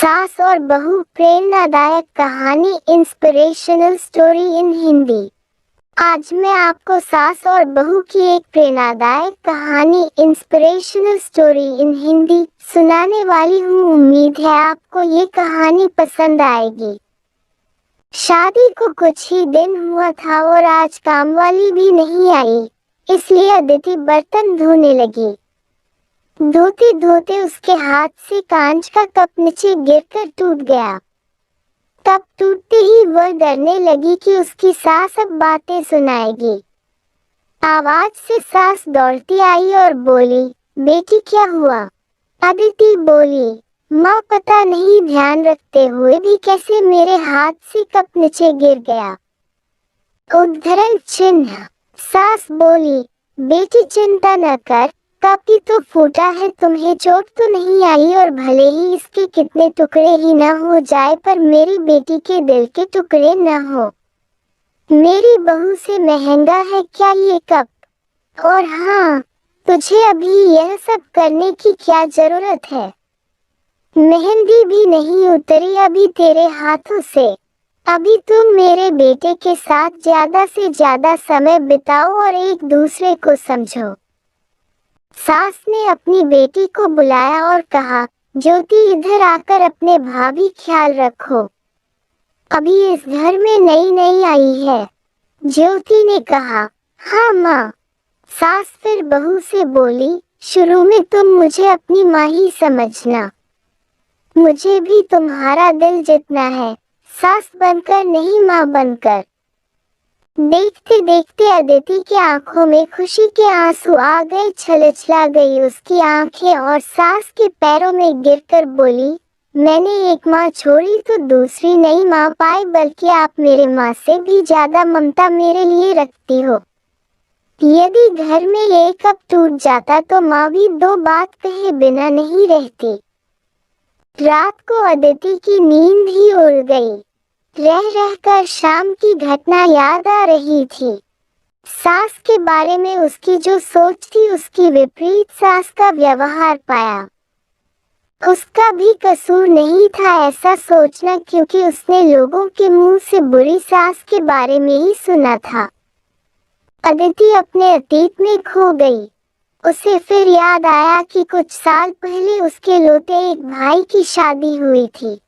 सास और बहू प्रेरणादायक कहानी, इंस्पिरेशनल स्टोरी इन हिंदी। आज मैं आपको सास और बहू की एक प्रेरणादायक कहानी, इंस्पिरेशनल स्टोरी इन हिंदी सुनाने वाली हूँ। उम्मीद है आपको ये कहानी पसंद आएगी। शादी को कुछ ही दिन हुआ था और आज कामवाली भी नहीं आई, इसलिए अदिति बर्तन धोने लगी। धोते धोते उसके हाथ से कांच का कप नीचे गिरकर टूट गया। तब टूटते ही वह डरने लगी कि उसकी सास अब बातें सुनाएगी। आवाज से सास दौड़ती आई और बोली, बेटी क्या हुआ? अदिति बोली, माँ पता नहीं ध्यान रखते हुए भी कैसे मेरे हाथ से कप नीचे गिर गया। उद्धरण चिन्ह। सास बोली, बेटी चिंता न कर, कप ही तो फूटा है, तुम्हें चोट तो नहीं आई, और भले ही इसके कितने टुकड़े ही न हो जाए पर मेरी बेटी के दिल के टुकड़े न हो। मेरी बहू से महंगा है क्या ये कप? और हाँ, तुझे अभी यह सब करने की क्या जरूरत है? मेहंदी भी नहीं उतरी अभी तेरे हाथों से। अभी तुम मेरे बेटे के साथ ज्यादा से ज्यादा समय बिताओ और एक दूसरे को समझो। सास ने अपनी बेटी को बुलाया और कहा, ज्योति इधर आकर अपने भाभी ख्याल रखो, अभी इस घर में नई नई आई है। ज्योति ने कहा, हाँ माँ। सास फिर बहू से बोली, शुरू में तुम मुझे अपनी माँ ही समझना, मुझे भी तुम्हारा दिल जीतना है, सास बनकर नहीं माँ बनकर। देखते देखते अदिति की आंखों में खुशी के आंसू आ गए, छलछला गई उसकी आंखें और सास के पैरों में गिरकर बोली, मैंने एक माँ छोड़ी तो दूसरी नई माँ पाई, बल्कि आप मेरे माँ से भी ज्यादा ममता मेरे लिए रखती हो। यदि घर में एक कप टूट जाता तो माँ भी दो बात कहे बिना नहीं रहती। रात को अदिति की नींद ही उड़ गई। रह रहकर शाम की घटना याद आ रही थी। सास के बारे में उसकी जो सोच थी उसकी विपरीत सास का व्यवहार पाया। उसका भी कसूर नहीं था ऐसा सोचना, क्योंकि उसने लोगों के मुंह से बुरी सास के बारे में ही सुना था। अदिति अपने अतीत में खो गई। उसे फिर याद आया कि कुछ साल पहले उसके लौटे एक भाई की शादी हुई थी।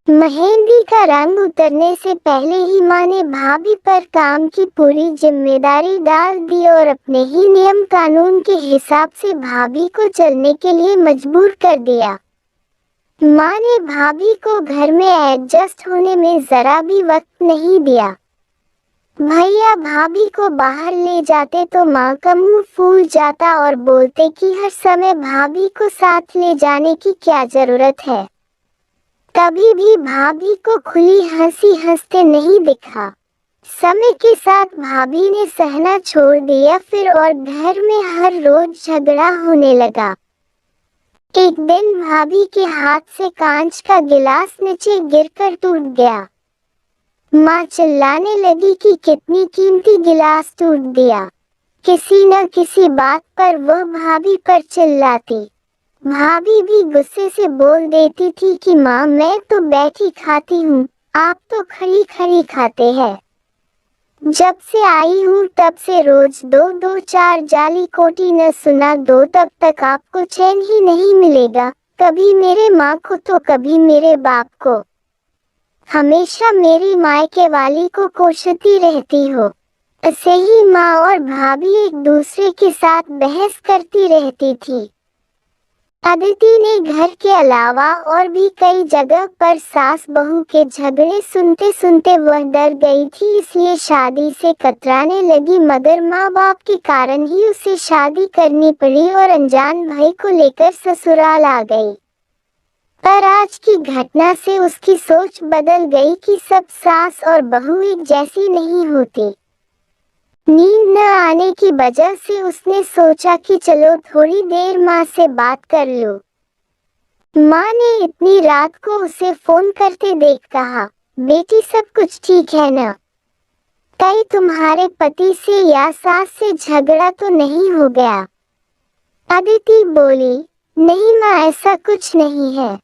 मेहंदी का रंग उतरने से पहले ही माँ ने भाभी पर काम की पूरी जिम्मेदारी डाल दी और अपने ही नियम कानून के हिसाब से भाभी को चलने के लिए मजबूर कर दिया। माँ ने भाभी को घर में एडजस्ट होने में जरा भी वक्त नहीं दिया। भैया भाभी को बाहर ले जाते तो माँ का मुंह फूल जाता और बोलते कि हर समय भाभी को साथ ले जाने की क्या जरूरत है। कभी भी भाभी को खुली हंसी हंसते नहीं दिखा। समय के साथ भाभी ने सहना छोड़ दिया फिर और घर में हर रोज झगड़ा होने लगा। एक दिन भाभी के हाथ से कांच का गिलास नीचे गिरकर टूट गया। माँ चिल्लाने लगी कि कितनी कीमती गिलास टूट दिया। किसी न किसी बात पर वह भाभी पर चिल्लाती। भाभी भी गुस्से से बोल देती थी कि माँ मैं तो बैठी खाती हूँ, आप तो खड़ी खड़ी खाते हैं। जब से आई हूँ तब से रोज दो दो चार जाली कोटी न सुना दो, तब तक आपको चैन ही नहीं मिलेगा। कभी मेरे माँ को तो कभी मेरे बाप को, हमेशा मेरी मायके वाली को कोसती रहती हो। ऐसे ही माँ और भाभी एक दूसरे के साथ बहस करती रहती थी। अदिति ने घर के अलावा और भी कई जगह पर सास बहू के झगड़े सुनते सुनते वह डर गई थी, इसलिए शादी से कतराने लगी, मगर माँ बाप के कारण ही उसे शादी करनी पड़ी और अनजान भाई को लेकर ससुराल आ गई। पर आज की घटना से उसकी सोच बदल गई कि सब सास और बहू एक जैसी नहीं होती। नींद न आने की वजह से उसने सोचा कि चलो थोड़ी देर माँ से बात कर लूं। माँ ने इतनी रात को उसे फोन करते देख कहा, बेटी सब कुछ ठीक है ना? कहीं तुम्हारे पति से या सास से झगड़ा तो नहीं हो गया? अदिति बोली, नहीं माँ ऐसा कुछ नहीं है।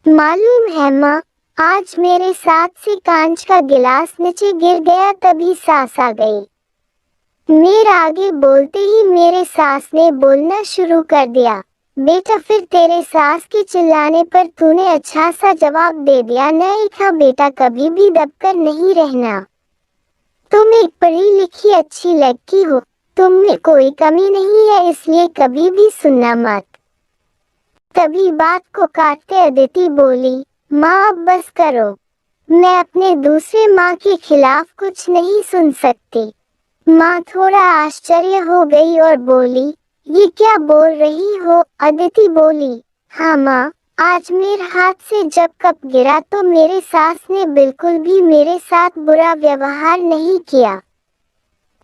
मालूम है माँ, आज मेरे साथ से कांच का गिलास नीचे गिर गया तभी सास आ गई। मेरे आगे बोलते ही मेरे सास ने बोलना शुरू कर दिया, बेटा फिर तेरे सास के चिल्लाने पर तूने अच्छा सा जवाब दे दिया। नहीं था बेटा, कभी भी दबकर नहीं रहना। तुम एक पढ़ी लिखी अच्छी लड़की हो, तुम में कोई कमी नहीं है, इसलिए कभी भी सुनना मत। तभी बात को काटते अदिति बोली, माँ अब बस करो, मैं अपने दूसरे माँ के खिलाफ कुछ नहीं सुन सकती। माँ थोड़ा आश्चर्य हो गई और बोली, ये क्या बोल रही हो? अदिति बोली, हाँ माँ, आज मेरे हाथ से जब कप गिरा तो मेरे सास ने बिल्कुल भी मेरे साथ बुरा व्यवहार नहीं किया।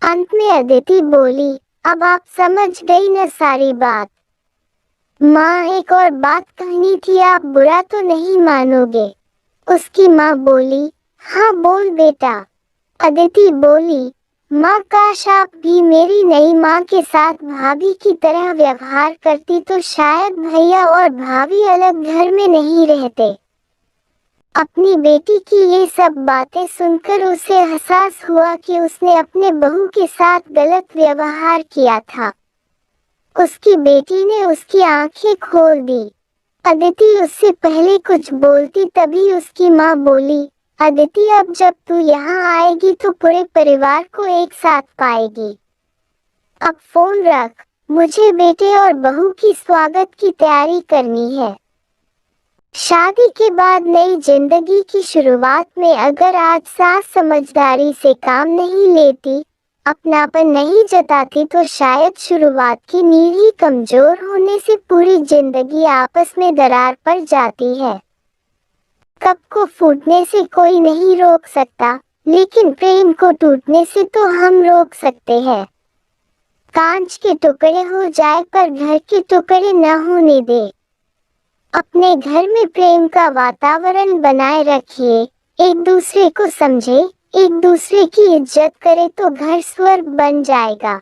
अंत में अदिति बोली, अब आप समझ गई न सारी बात? माँ एक और बात कहनी थी, आप बुरा तो नहीं मानोगे? उसकी माँ बोली, हाँ बोल बेटा। अदिति बोली, माँ काश आप भी मेरी नई माँ के साथ भाभी की तरह व्यवहार करती तो शायद भैया और भाभी अलग घर में नहीं रहते। अपनी बेटी की ये सब बातें सुनकर उसे एहसास हुआ कि उसने अपने बहू के साथ गलत व्यवहार किया था। उसकी बेटी ने उसकी आंखें खोल दी। अदिति उससे पहले कुछ बोलती तभी उसकी माँ बोली, अदिति अब जब तू यहाँ आएगी तो पूरे परिवार को एक साथ पाएगी। अब फोन रख, मुझे बेटे और बहू की स्वागत की तैयारी करनी है। शादी के बाद नई जिंदगी की शुरुआत में अगर आज सास समझदारी से काम नहीं लेती, अपनापन नहीं जताती तो शायद शुरुआत की नींव ही कमजोर होने से पूरी जिंदगी आपस में दरार पड़ जाती है। कप को फूटने से कोई नहीं रोक सकता, लेकिन प्रेम को टूटने से तो हम रोक सकते हैं। कांच के टुकड़े हो जाए पर घर के टुकड़े न होने दे। अपने घर में प्रेम का वातावरण बनाए रखिए, एक दूसरे को समझे, एक दूसरे की इज्जत करे तो घर स्वर्ग बन जाएगा।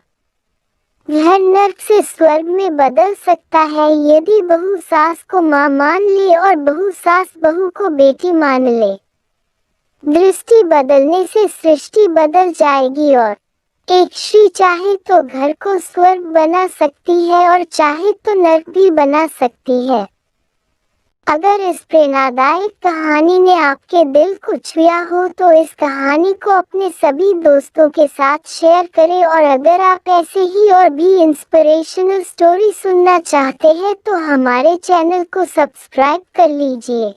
घर नर्क से स्वर्ग में बदल सकता है यदि बहू सास को माँ मान ले और बहू सास बहू को बेटी मान ले। दृष्टि बदलने से सृष्टि बदल जाएगी और एक स्त्री चाहे तो घर को स्वर्ग बना सकती है और चाहे तो नर्क भी बना सकती है। अगर इस प्रेरणादायक कहानी ने आपके दिल को छुआ हो तो इस कहानी को अपने सभी दोस्तों के साथ शेयर करें और अगर आप ऐसे ही और भी इंस्पिरेशनल स्टोरी सुनना चाहते हैं तो हमारे चैनल को सब्सक्राइब कर लीजिए।